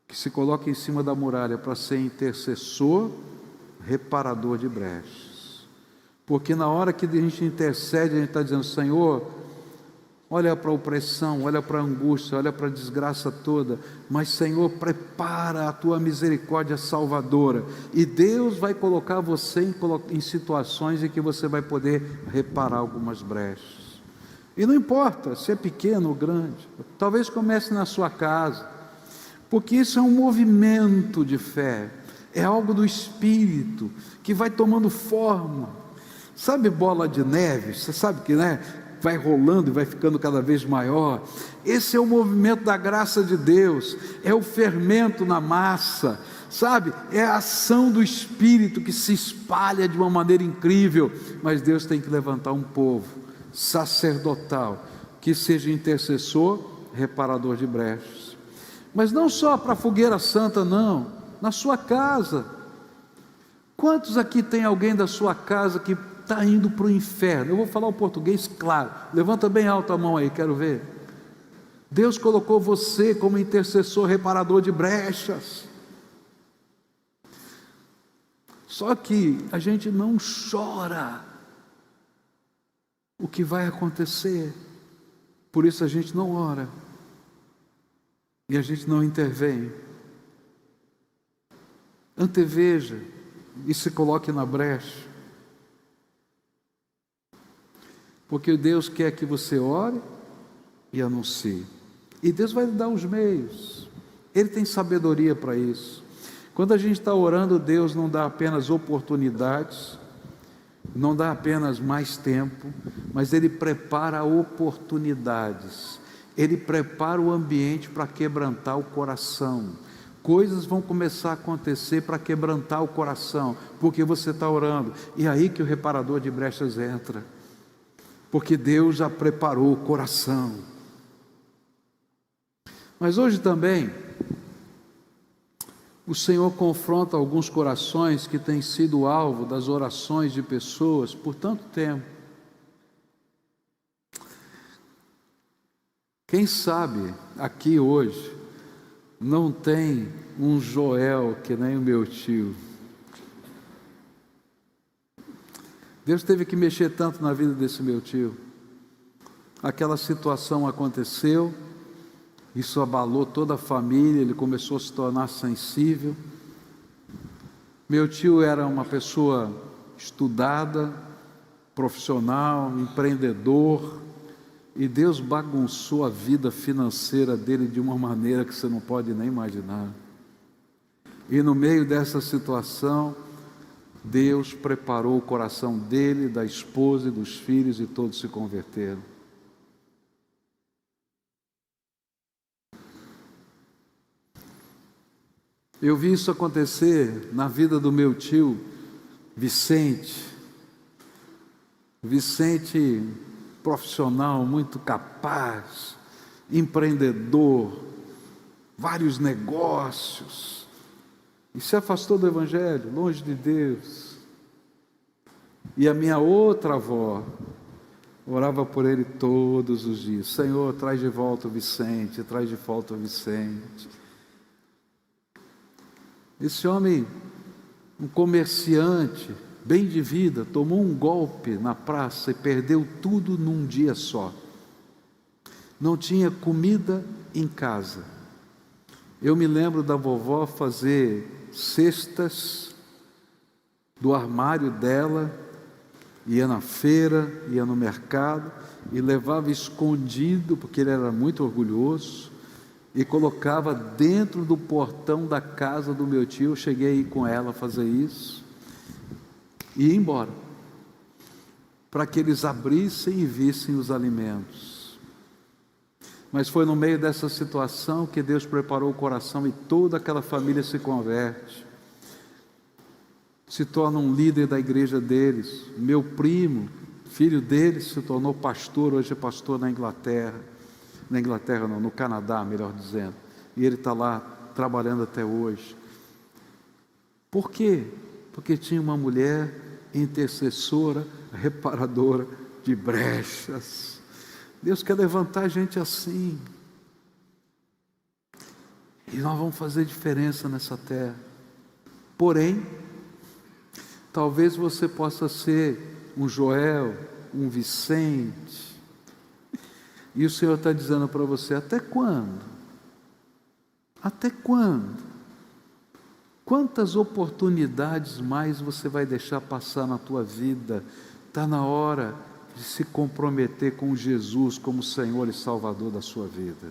que se coloque em cima da muralha para ser intercessor, reparador de brechas. Porque na hora que a gente intercede, a gente está dizendo: Senhor, olha para a opressão, olha para a angústia, olha para a desgraça toda, mas Senhor, prepara a tua misericórdia salvadora, e Deus vai colocar você em situações em que você vai poder reparar algumas brechas. E não importa se é pequeno ou grande, talvez comece na sua casa, porque isso é um movimento de fé, é algo do Espírito que vai tomando forma. Sabe bola de neve? Você sabe que, né? Vai rolando e vai ficando cada vez maior. Esse é o movimento da graça de Deus, é o fermento na massa, sabe? É a ação do Espírito que se espalha de uma maneira incrível. Mas Deus tem que levantar um povo sacerdotal que seja intercessor, reparador de brechas. Mas não só para a fogueira santa, não, na sua casa. Quantos aqui tem alguém da sua casa que está indo para o inferno? Eu vou falar o português claro, levanta bem alto a mão aí, quero ver. Deus colocou você como intercessor, reparador de brechas. Só que a gente não chora o que vai acontecer, por isso a gente não ora, e a gente não intervém. Anteveja e se coloque na brecha, porque Deus quer que você ore e anuncie, e Deus vai lhe dar os meios, Ele tem sabedoria para isso. Quando a gente está orando, Deus não dá apenas oportunidades, não dá apenas mais tempo, mas Ele prepara oportunidades, Ele prepara o ambiente para quebrantar o coração. Coisas vão começar a acontecer para quebrantar o coração, porque você está orando, e é aí que o reparador de brechas entra, porque Deus já preparou o coração. Mas hoje também, o Senhor confronta alguns corações que têm sido alvo das orações de pessoas por tanto tempo. Quem sabe aqui hoje não tem um Joel que nem o meu tio. Deus teve que mexer tanto na vida desse meu tio. Aquela situação aconteceu, isso abalou toda a família, ele começou a se tornar sensível. Meu tio era uma pessoa estudada, profissional, empreendedor, e Deus bagunçou a vida financeira dele de uma maneira que você não pode nem imaginar. E no meio dessa situação, Deus preparou o coração dele, da esposa e dos filhos, e todos se converteram. Eu vi isso acontecer na vida do meu tio Vicente. Vicente, profissional, muito capaz, empreendedor, vários negócios, e se afastou do Evangelho, longe de Deus. E a minha outra avó orava por ele todos os dias: Senhor, traz de volta o Vicente, traz de volta o Vicente. Esse homem, um comerciante, bem de vida, tomou um golpe na praça e perdeu tudo num dia só. Não tinha comida em casa. Eu me lembro da vovó fazer cestas do armário dela, ia na feira, ia no mercado e levava escondido, porque ele era muito orgulhoso, e colocava dentro do portão da casa do meu tio. Eu cheguei a ir com ela fazer isso e ir embora, para que eles abrissem e vissem os alimentos. Mas foi no meio dessa situação que Deus preparou o coração, e toda aquela família se converte, se torna um líder da igreja deles. Meu primo, filho deles, se tornou pastor, hoje é pastor na Inglaterra não, no Canadá, melhor dizendo, e ele está lá trabalhando até hoje. Por quê? Porque tinha uma mulher intercessora, reparadora de brechas. Deus quer levantar gente assim, e nós vamos fazer diferença nessa terra. Porém, talvez você possa ser um Joel, um Vicente, e o Senhor está dizendo para você: até quando? Até quando? Quantas oportunidades mais você vai deixar passar na tua vida? Está na hora de se comprometer com Jesus como Senhor e Salvador da sua vida.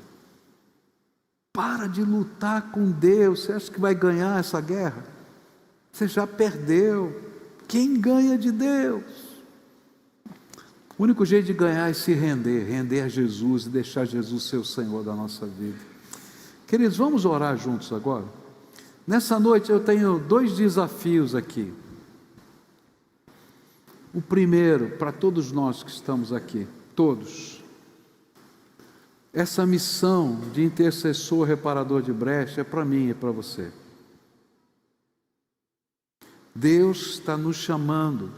Para de lutar com Deus. Você acha que vai ganhar essa guerra? Você já perdeu. Quem ganha de Deus? O único jeito de ganhar é se render a Jesus e deixar Jesus ser o Senhor da nossa vida. Queridos, vamos orar juntos agora? Nessa noite eu tenho 2 desafios aqui. O primeiro, para todos nós que estamos aqui, todos. Essa missão de intercessor, reparador de brecha é para mim e para você. Deus está nos chamando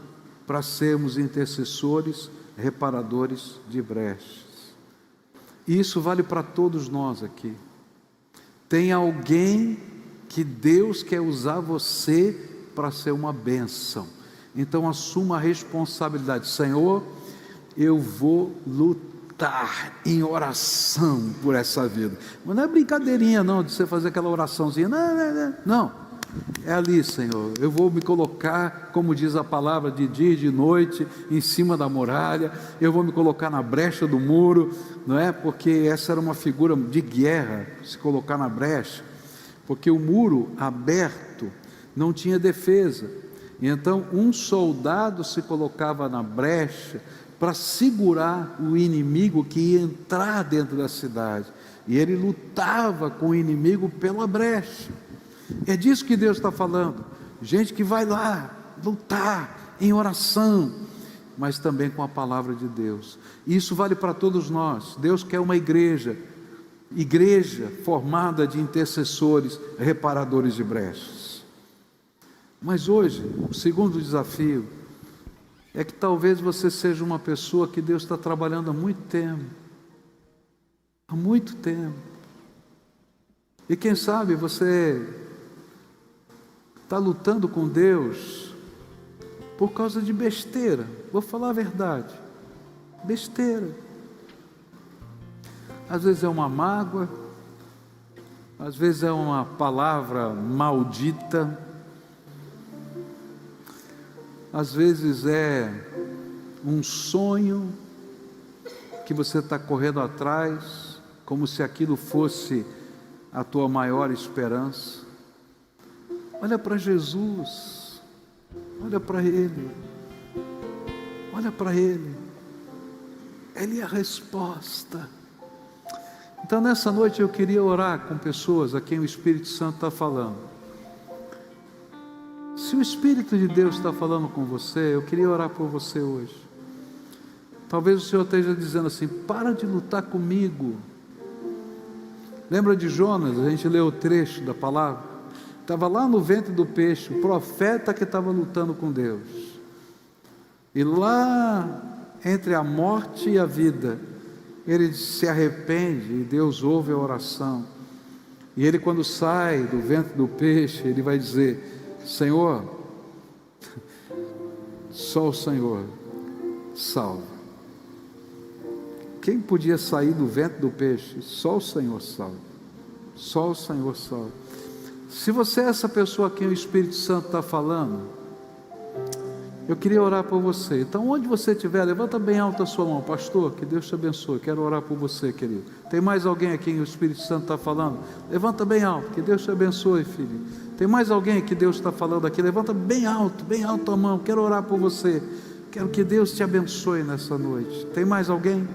para sermos intercessores, reparadores de brechas. E isso vale para todos nós aqui. Tem alguém que Deus quer usar você para ser uma bênção. Então assuma a responsabilidade. Senhor, eu vou lutar em oração por essa vida. Mas não é brincadeirinha não, de você fazer aquela oraçãozinha. Não. É ali, Senhor, eu vou me colocar, como diz a palavra, de dia e de noite, em cima da muralha. Eu vou me colocar na brecha do muro, não é? Porque essa era uma figura de guerra, se colocar na brecha, porque o muro aberto não tinha defesa. E então um soldado se colocava na brecha para segurar o inimigo que ia entrar dentro da cidade, e ele lutava com o inimigo pela brecha. É disso que Deus está falando. Gente que vai lá lutar em oração, mas também com a palavra de Deus. Isso vale para todos nós. Deus quer uma igreja igreja formada de intercessores, reparadores de brechas. Mas hoje, o segundo desafio é que talvez você seja uma pessoa que Deus está trabalhando há muito tempo. Há muito tempo. E quem sabe você está lutando com Deus por causa de besteira. Vou falar a verdade. Besteira. Às vezes é uma mágoa, às vezes é uma palavra maldita, às vezes é um sonho que você está correndo atrás, como se aquilo fosse a tua maior esperança. Olha para Jesus, olha para Ele, olha para Ele, Ele é a resposta. Então nessa noite eu queria orar com pessoas a quem o Espírito Santo está falando. Se o Espírito de Deus está falando com você, eu queria orar por você hoje. Talvez o Senhor esteja dizendo assim: para de lutar comigo. Lembra de Jonas? A gente leu o trecho da palavra. Estava lá no ventre do peixe, o profeta que estava lutando com Deus. E lá, entre a morte e a vida, ele se arrepende e Deus ouve a oração. E ele, quando sai do ventre do peixe, ele vai dizer: Senhor, só o Senhor salva. Quem podia sair do ventre do peixe? Só o Senhor salva. Só o Senhor salva. Se você é essa pessoa a quem o Espírito Santo está falando, eu queria orar por você. Então, onde você estiver, levanta bem alto a sua mão. Pastor, que Deus te abençoe. Quero orar por você, querido. Tem mais alguém aqui que o Espírito Santo está falando? Levanta bem alto. Que Deus te abençoe, filho. Tem mais alguém que Deus está falando aqui? Levanta bem alto a mão. Quero orar por você. Quero que Deus te abençoe nessa noite. Tem mais alguém?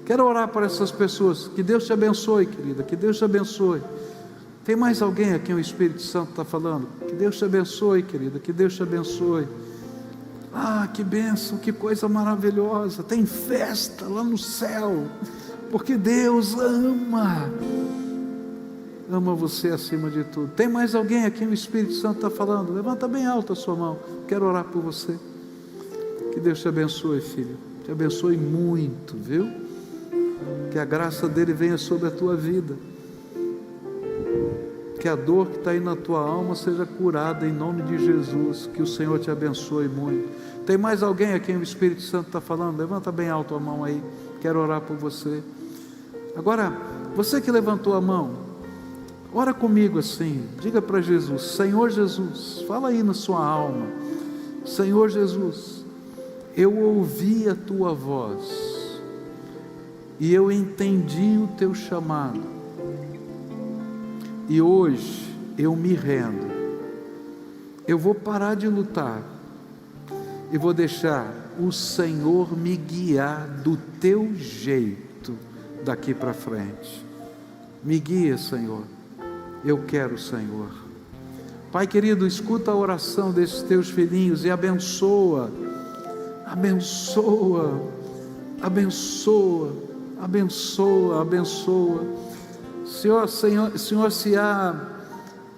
Quero orar por essas pessoas. Que Deus te abençoe, querida. Que Deus te abençoe. Tem mais alguém a quem o Espírito Santo está falando? Que Deus te abençoe, querida. Que Deus te abençoe. Ah, que bênção, que coisa maravilhosa. Tem festa lá no céu, porque Deus ama você acima de tudo. Tem mais alguém aqui o Espírito Santo está falando? Levanta bem alto a sua mão. Quero orar por você. Que Deus te abençoe, filho. Te abençoe muito, viu? Que a graça dele venha sobre a tua vida. Que a dor que está aí na tua alma seja curada em nome de Jesus. Que o Senhor te abençoe muito. Tem mais alguém a quem o Espírito Santo está falando? Levanta bem alto a mão aí. Quero orar por você. Agora, você que levantou a mão, ora comigo assim. Diga para Jesus: Senhor Jesus, fala aí na sua alma. Senhor Jesus, eu ouvi a tua voz e eu entendi o teu chamado. E hoje eu me rendo. Eu vou parar de lutar e vou deixar o Senhor me guiar do teu jeito daqui para frente. Me guia, Senhor. Eu quero o Senhor. Pai querido, escuta a oração desses teus filhinhos e abençoa, abençoa, abençoa, abençoa, abençoa. Senhor, se há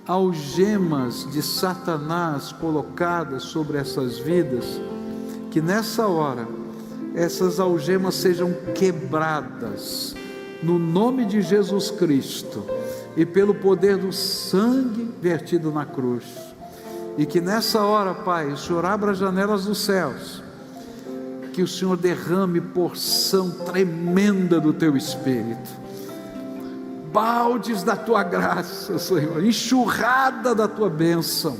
algemas de Satanás colocadas sobre essas vidas, que nessa hora essas algemas sejam quebradas no nome de Jesus Cristo e pelo poder do sangue vertido na cruz. E que nessa hora, Pai, o Senhor abra as janelas dos céus, que o Senhor derrame porção tremenda do teu Espírito, baldes da tua graça, Senhor, enxurrada da tua bênção,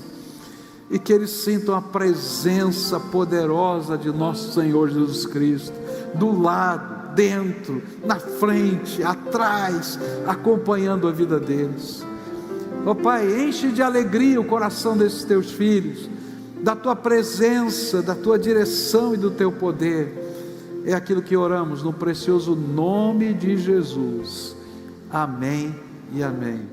e que eles sintam a presença poderosa de nosso Senhor Jesus Cristo, do lado, dentro, na frente, atrás, acompanhando a vida deles. Ó Pai, enche de alegria o coração desses teus filhos, da tua presença, da tua direção e do teu poder. É aquilo que oramos no precioso nome de Jesus. Amém e amém.